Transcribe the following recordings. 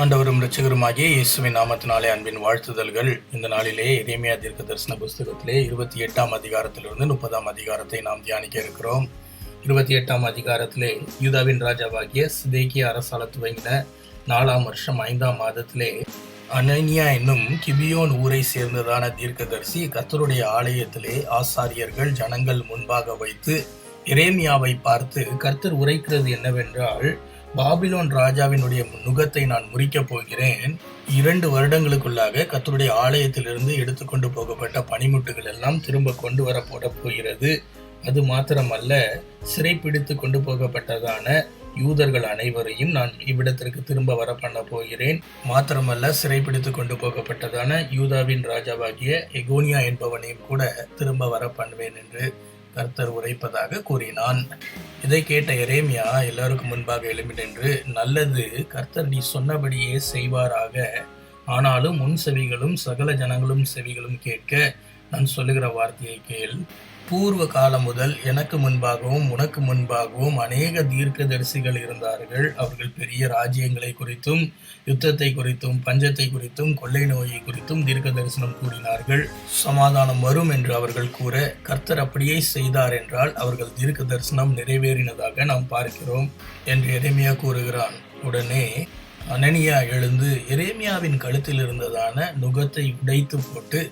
ஆண்டவரும் இரட்சகருமாகிய இயேசுவின் நாமத்தினாலே அன்பின் வாழ்த்துதல்கள். இந்த நாளிலே எரேமியா தீர்க்க தரிசன புஸ்தகத்திலே 28ஆம் அதிகாரத்திலிருந்து 30ஆம் அதிகாரத்தை நாம் தியானிக்க இருக்கிறோம். 28ஆம் அதிகாரத்திலே யூதாவின் ராஜாவாகிய சிதேக்கியா அரசால துவங்கின 4ஆம் வருஷம் 5ஆம் மாதத்திலே அனனியா என்னும் கிபியோன் ஊரை சேர்ந்ததான தீர்க்கதரிசி கர்த்தருடைய ஆலயத்திலே ஆசாரியர்கள் ஜனங்கள் முன்பாக வைத்து எரேமியாவை பார்த்து, கர்த்தர் உரைக்கிறது என்னவென்றால், பாபிலோன் ராஜாவினுடைய நுகத்தை நான் முறிக்கப் போகிறேன். 2 வருடங்களுக்குள்ளாக கர்த்தருடைய ஆலயத்திலிருந்து எடுத்துக்கொண்டு போகப்பட்ட பனிமுட்டுகள் எல்லாம் திரும்ப கொண்டு வரப்பட போகிறது. அது மாத்திரமல்ல, சிறைப்பிடித்து கொண்டு போகப்பட்டதான யூதர்கள் அனைவரையும் நான் இவ்விடத்திற்கு திரும்ப வர பண்ண போகிறேன். மாத்திரமல்ல, சிறைப்பிடித்து கொண்டு போகப்பட்டதான யூதாவின் ராஜாவாகிய எகோனியா என்பவனையும் கூட திரும்ப வர பண்ணுவேன் என்று கர்த்தர் உரைப்பதாக கூறினான். இதை கேட்ட எரேமியா எல்லாருக்கும் முன்பாக எழும்பி நின்று, நல்லது, கர்த்தர் நீ சொன்னபடியே செய்வாராக. ஆனாலும் உன் செவிகளும் சகல ஜனங்களும் செவிகளும் கேட்க நான் சொல்லுகிற வார்த்தையை கேள். பூர்வ காலம் முதல் எனக்கு முன்பாகவும் உனக்கு முன்பாகவும் அநேக தீர்க்கதரிசிகள் இருந்தார்கள். அவர்கள் பெரிய ராஜ்யங்களை குறித்தும் யுத்தத்தை குறித்தும் பஞ்சத்தை குறித்தும் கொள்ளை நோயை குறித்தும் தீர்க்க தரிசனம் கூறினார்கள். சமாதானம் வரும் என்று அவர்கள் கூற, கர்த்தர் அப்படியே செய்தார் என்றால் அவர்கள் தீர்க்க தரிசனம் நிறைவேறினதாக நாம் பார்க்கிறோம் என்று எரேமியா கூறுகிறான். உடனே அனனியா எழுந்து எரேமியாவின் கழுத்தில் இருந்ததான நுகத்தை உடைத்து போட்டு,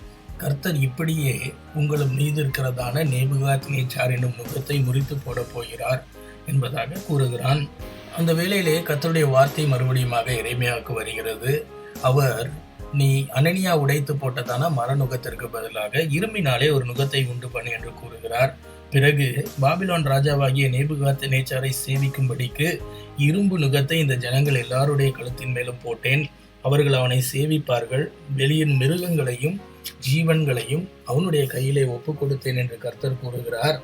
கர்த்தர் இப்படியே உங்களும் மீது இருக்கிறதான நேபுகாத்நேச்சார் என்னும் நுகத்தை முறித்து போட போகிறார் என்பதாக கூறுகிறான். அந்த வேளையிலே கர்த்தருடைய வார்த்தை மறுபடியுமாக எரேமியாவுக்கு வருகிறது. அவர், நீ அனனியா உடைத்து போட்டதான மரநுகத்திற்கு பதிலாக இரும்பினாலே ஒரு நுகத்தை உண்டு பண்ணு என்று கூறுகிறார். பிறகு பாபிலோன் ராஜாவாகிய நேபுகாத்நேச்சாரை சேவிக்கும்படிக்கு இரும்பு நுகத்தை இந்த ஜனங்கள் எல்லாருடைய கழுத்தின் மேலும் போட்டேன். அவர்கள் அவனை சேவிப்பார்கள். வெளியின் மிருகங்களையும் ஜீவன்களையும் அவனுடைய கையிலே ஒப்பு கொடுத்தேன் என்று கர்த்தர் கூறுகிறார்.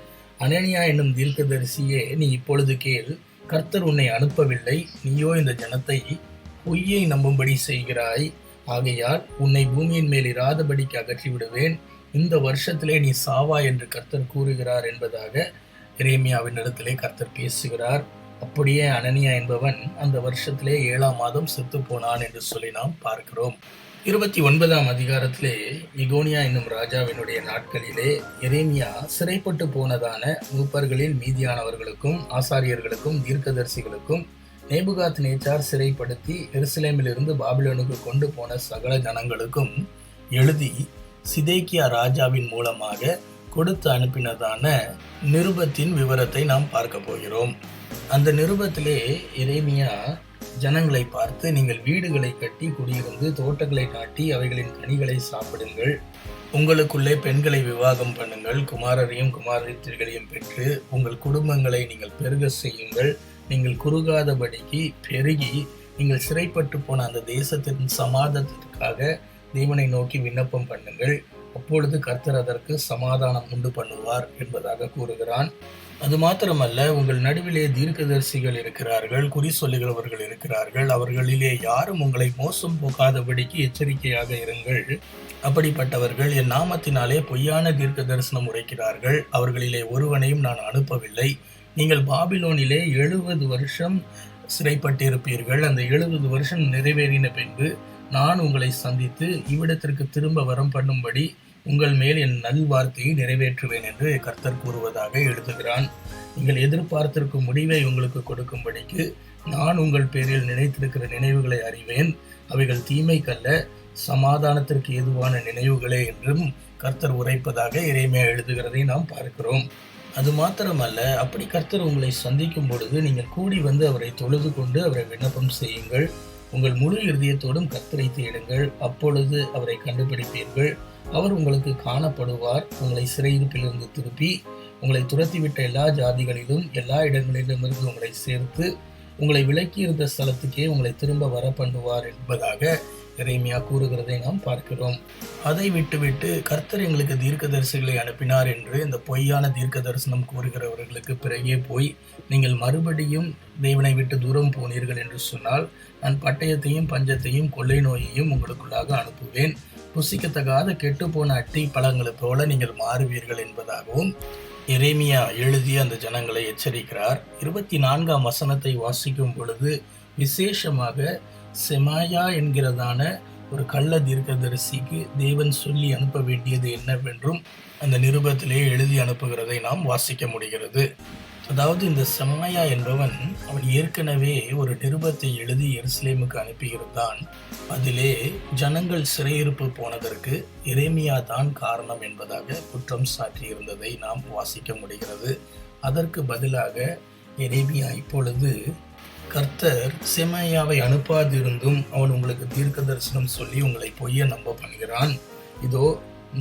அனனியா என்னும் தீர்க்கதரிசியே, நீ இப்பொழுது கேள். கர்த்தர் உன்னை அனுப்பவில்லை, நீயோ இந்த ஜனத்தை பொய்யை நம்பும்படி செய்கிறாய். ஆகையால் உன்னை பூமியின் மேல் இராதபடிக்கு அகற்றி விடுவேன். இந்த வருஷத்திலே நீ சாவாய் என்று கர்த்தர் கூறுகிறார் என்பதாக எரேமியாவின் இடத்திலே கர்த்தர் பேசுகிறார். அப்படியே அனனியா என்பவன் அந்த வருஷத்திலே 7ஆம் மாதம் செத்து போனான் என்று சொல்லி நாம் பார்க்கிறோம். 29ஆம் அதிகாரத்திலே எகோனியா என்னும் ராஜாவினுடைய நாட்களிலே எரேமியா சிறைப்பட்டு போனதான மூப்பர்களில் மீதியானவர்களுக்கும் ஆசாரியர்களுக்கும் தீர்க்கதரிசிகளுக்கும் நேபுகாத்நேச்சார் சிறைப்படுத்தி எருசலேமிலிருந்து பாபிலோனுக்கு கொண்டு போன சகல ஜனங்களுக்கும் எழுதி சிதேக்கியா ராஜாவின் மூலமாக கொடுத்து அனுப்பினதான நிருபத்தின் விவரத்தை நாம் பார்க்க போகிறோம். அந்த நிருபத்திலே எரேமியா ஜனங்களை பார்த்து, நீங்கள் வீடுகளை கட்டி குடியிருந்து தோட்டங்களை நாட்டி அவைகளின் கனிகளை சாப்பிடுங்கள். உங்களுக்குள்ளே பெண்களை விவாகம் பண்ணுங்கள். குமாரரையும் குமாரத்திகளையும் பெற்று உங்கள் குடும்பங்களை நீங்கள் பெருக செய்யுங்கள். நீங்கள் குறுகாதபடிக்கு பெருகி நீங்கள் சிறைப்பட்டு போன அந்த தேசத்தின் சமாதானத்திற்காக தேவனை நோக்கி விண்ணப்பம் பண்ணுங்கள். அப்பொழுது கர்த்தர் அதற்கு சமாதானம் உண்டு பண்ணுவார் என்பதாக கூறுகிறான். அது மாத்திரமல்ல, உங்கள் நடுவிலே தீர்க்கதரிசிகள் இருக்கிறார்கள், குறி சொல்லுகிறவர்கள் இருக்கிறார்கள். அவர்களிலே யாரும் உங்களை மோசம் போகாதபடிக்கு எச்சரிக்கையாக இருங்கள். அப்படிப்பட்டவர்கள் என் நாமத்தினாலே பொய்யான தீர்க்க தரிசனம் உரைக்கிறார்கள். அவர்களிலே ஒருவனையும் நான் அனுப்பவில்லை. நீங்கள் பாபிலோனிலே 70 வருஷம் சிறைப்பட்டிருப்பீர்கள். அந்த 70 வருஷம் நிறைவேறின பின்பு நான் உங்களை சந்தித்து இவ்விடத்திற்கு திரும்ப வரம் பண்ணும்படி உங்கள் மேல் என் நல்வார்த்தையை நிறைவேற்றுவேன் என்று கர்த்தர் கூறுவதாக எழுதுகிறான். நீங்கள் எதிர்பார்த்திருக்கும் முடிவை உங்களுக்கு கொடுக்கும்படிக்கு நான் உங்கள் பேரில் நினைத்திருக்கிற நினைவுகளை அறிவேன். அவைகள் தீமைக்கல்ல, சமாதானத்திற்கு ஏதுவான நினைவுகளே என்றும் கர்த்தர் உரைப்பதாக எரேமியா எழுதுகிறதை நாம் பார்க்கிறோம். அது மாத்திரமல்ல, அப்படி கர்த்தர் உங்களை சந்திக்கும் பொழுது நீங்கள் கூடி வந்து அவரை தொழுது கொண்டு அவரை விண்ணப்பம் செய்யுங்கள். உங்கள் முழு இருதயத்தோடும் கர்த்தரை தேடுங்கள். அப்பொழுது அவரை கண்டுபிடிப்பீர்கள். அவர் உங்களுக்கு காணப்படுவார். உங்களை சிறையிருப்பிலிருந்து திருப்பி உங்களை துரத்திவிட்ட எல்லா ஜாதிகளிலும் எல்லா இடங்களிலுமிருந்து உங்களை சேர்த்து உங்களை விலக்கி இருந்த ஸ்தலத்துக்கே உங்களை திரும்ப வர பண்ணுவார் என்பதாக எரேமியா கூறுகிறதை நாம் பார்க்கிறோம். அதை விட்டுவிட்டு கர்த்தர் எங்களுக்கு தீர்க்கதரிசிகளை அனுப்பினார் என்று இந்த பொய்யான தீர்க்க தரிசனம் கூறுகிறவர்களுக்கு பிறகே போய் நீங்கள் மறுபடியும் தேவனை விட்டு தூரம் போனீர்கள் என்று சொன்னால் நான் பட்டயத்தையும் பஞ்சத்தையும் கொள்ளை நோயையும் உங்களுக்குள்ளாக அனுப்புவேன். புசிக்கத்தகாத கெட்டுப்போன அட்டி பழங்களை போல நீங்கள் மாறுவீர்கள் என்பதாகவும் எரேமியா எழுதிய அந்த ஜனங்களை எச்சரிக்கிறார். 24ஆம் வசனத்தை வாசிக்கும் பொழுது விசேஷமாக செமாயா என்கிறதான ஒரு கள்ள தீர்க்கதரிசிக்கு தேவன் சொல்லி அனுப்ப வேண்டியது என்னவென்றும் அந்த நிருபத்திலே எழுதி அனுப்புகிறதை நாம் வாசிக்க முடிகிறது. அதாவது இந்த செமாயா என்பவன் அவன் ஏற்கனவே ஒரு நிருபத்தை எழுதி எருசலேமுக்கு அனுப்பியிருந்தான். அதிலே ஜனங்கள் சிறையிருப்பு போனதற்கு எரேமியா தான் காரணம் என்பதாக குற்றம் சாட்டியிருந்ததை நாம் வாசிக்க முடிகிறது. அதற்கு பதிலாக எரேமியா இப்பொழுது கர்த்தர் செமாயாவை அனுப்பாதிருந்தும் அவன் உங்களுக்கு தீர்க்க தரிசனம் சொல்லி உங்களை பொய்ய நம்ப பண்ணுகிறான். இதோ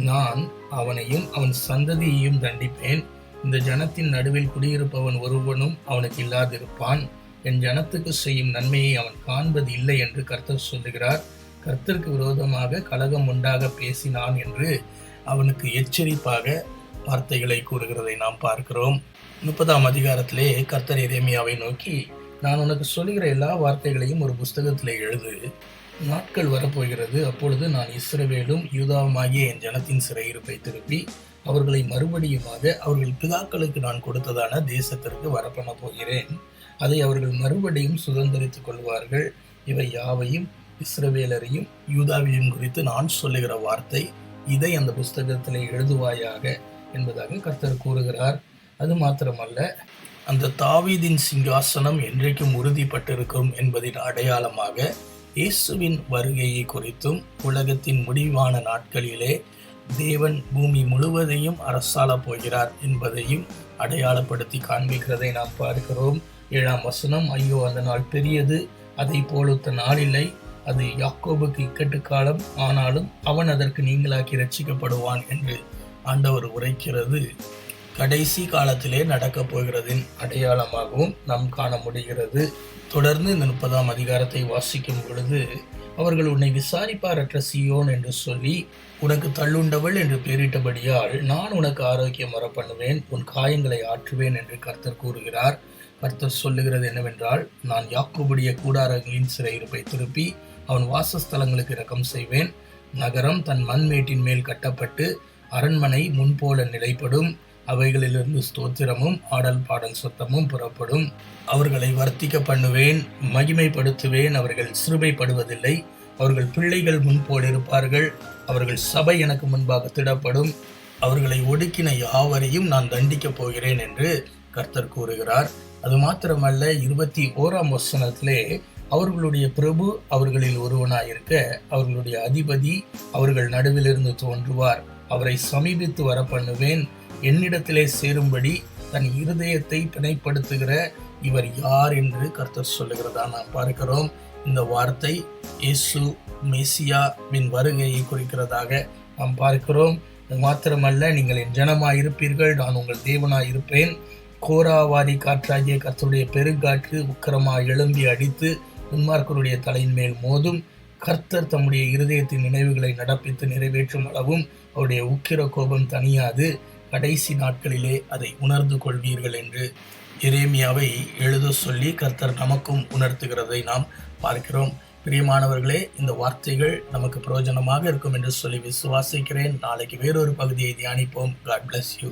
நான் அவனையும் அவன் சந்ததியையும் தண்டிப்பேன். இந்த ஜனத்தின் நடுவில் குடியிருப்பவன் ஒருவனும் அவனுக்கு இல்லாதிருப்பான். என் ஜனத்துக்கு செய்யும் நன்மையை அவன் காண்பது இல்லை என்று கர்த்தர் சொல்லுகிறார். கர்த்தருக்கு விரோதமாக கலகம் உண்டாக பேசினான் என்று அவனுக்கு எச்சரிப்பாக வார்த்தைகளை கூறுகிறதை நாம் பார்க்கிறோம். 30ஆம் அதிகாரத்திலே கர்த்தர் எரேமியாவை நோக்கி, நான் உனக்கு சொல்லுகிற எல்லா வார்த்தைகளையும் ஒரு புஸ்தகத்திலே எழுது. நாட்கள் வரப்போகிறது, அப்பொழுது நான் இஸ்ரவேலும் யூதாவுமாகிய என் ஜனத்தின் சிறையிருப்பை திருப்பி அவர்களை மறுபடியுமாக அவர்கள் பிதாக்களுக்கு நான் கொடுத்ததான தேசத்திற்கு வரப்பண்ண போகிறேன். அதை அவர்கள் மறுபடியும் சுதந்திரித்துக் கொள்வார்கள். இவை யாவையும் இஸ்ரவேலரையும் யூதாவையும் குறித்து நான் சொல்லுகிற வார்த்தை. இதை அந்த புஸ்தகத்திலே எழுதுவாயாக என்பதாக கர்த்தர் கூறுகிறார். அது மாத்திரமல்ல, அந்த தாவீதின் சிங்காசனம் என்றைக்கும் உறுதிப்பட்டிருக்கும் என்பதின் அடையாளமாக இயேசுவின் வருகையை குறித்தும் உலகத்தின் முடிவான நாட்களிலே தேவன் பூமி முழுவதையும் அரசாள போகிறார் என்பதையும் அடையாளப்படுத்தி காண்பிக்கிறதை நாம் பார்க்கிறோம். 7ஆம் வசனம், ஐயோ அந்த நாள் பெரியது, அதை போலுத்த நாளில்லை. அது யாக்கோபுக்கு இக்கட்டு காலம், ஆனாலும் அவன் அதற்கு நீங்களாக்கி ரட்சிக்கப்படுவான் என்று ஆண்டவர் உரைக்கிறது கடைசி காலத்திலே நடக்கப் போகிறதின் அடையாளமாகவும் நாம் காண முடிகிறது. தொடர்ந்து இந்த 30ஆம் அதிகாரத்தை வாசிக்கும் பொழுது, அவர்கள் உன்னை விசாரிப்பாரற்ற சீயோன் என்று சொல்லி உனக்கு தள்ளுண்டவள் என்று பெயரிட்டபடியால் நான் உனக்கு ஆரோக்கியம் வர பண்ணுவேன், உன் காயங்களை ஆற்றுவேன் என்று கர்த்தர் கூறுகிறார். கர்த்தர் சொல்லுகிறது என்னவென்றால், நான் யாக்கோபுடைய கூடாரங்களின் சிறையிருப்பை திருப்பி அவன் வாசஸ்தலங்களுக்கு இரக்கம் செய்வேன். நகரம் தன் மண்மேட்டின் மேல் கட்டப்பட்டு அரண்மனை முன்போல நிலைப்படும். அவைகளிலிருந்து ஸ்தோத்திரமும் ஆடல் பாடல் சத்தமும் புறப்படும். அவர்களை வர்த்திக்க பண்ணுவேன், மகிமைப்படுத்துவேன். அவர்கள் சிறுமைப்படுவதில்லை. அவர்கள் பிள்ளைகள் முன்போல் இருப்பார்கள். அவர்கள் சபை எனக்கு முன்பாக திடப்படும். அவர்களை ஒடுக்கின யாவரையும் நான் தண்டிக்கப் போகிறேன் என்று கர்த்தர் கூறுகிறார். அது மாத்திரமல்ல, 21ஆம் வசனத்திலே அவர்களுடைய பிரபு அவர்களில் ஒருவனாயிருக்க அவர்களுடைய அதிபதி அவர்கள் நடுவிலிருந்து தோன்றுவார். அவரை சமீபித்து வர பண்ணுவேன். என்னிடத்திலே சேரும்படி தன் இருதயத்தை பிணைப்படுத்துகிற இவர் யார் என்று கர்த்தர் சொல்லுகிறதா நாம் பார்க்கிறோம். இந்த வார்த்தை இயேசு மெசியாவின் வருகையை குறிக்கிறதாக நாம் பார்க்கிறோம். மாத்திரமல்ல, நீங்கள் என் ஜனமாயிருப்பீர்கள், நான் உங்கள் தேவனாயிருப்பேன். கோராவாரி காற்றாகிய கர்த்தருடைய பெருங்காற்று உக்கிரமாய் எழும்பி அடித்து துன்மார்க்கருடைய தலையின் மேல் மோதும். கர்த்தர் தம்முடைய இருதயத்தின் நினைவுகளை நடப்பித்து நிறைவேற்றும் அளவும் அவருடைய உக்கிர கோபம் தணியாது. கடைசி நாட்களிலே அதை உணர்ந்து கொள்வீர்கள் என்று எரேமியாவை எழுத சொல்லி கர்த்தர் நமக்கும் உணர்த்துகிறதை நாம் பார்க்கிறோம். பிரியமானவர்களே, இந்த வார்த்தைகள் நமக்கு பிரயோஜனமாக இருக்கும் என்று சொல்லி விசுவாசிக்கிறேன். நாளைக்கு வேறொரு பகுதியை தியானிப்போம். God bless you.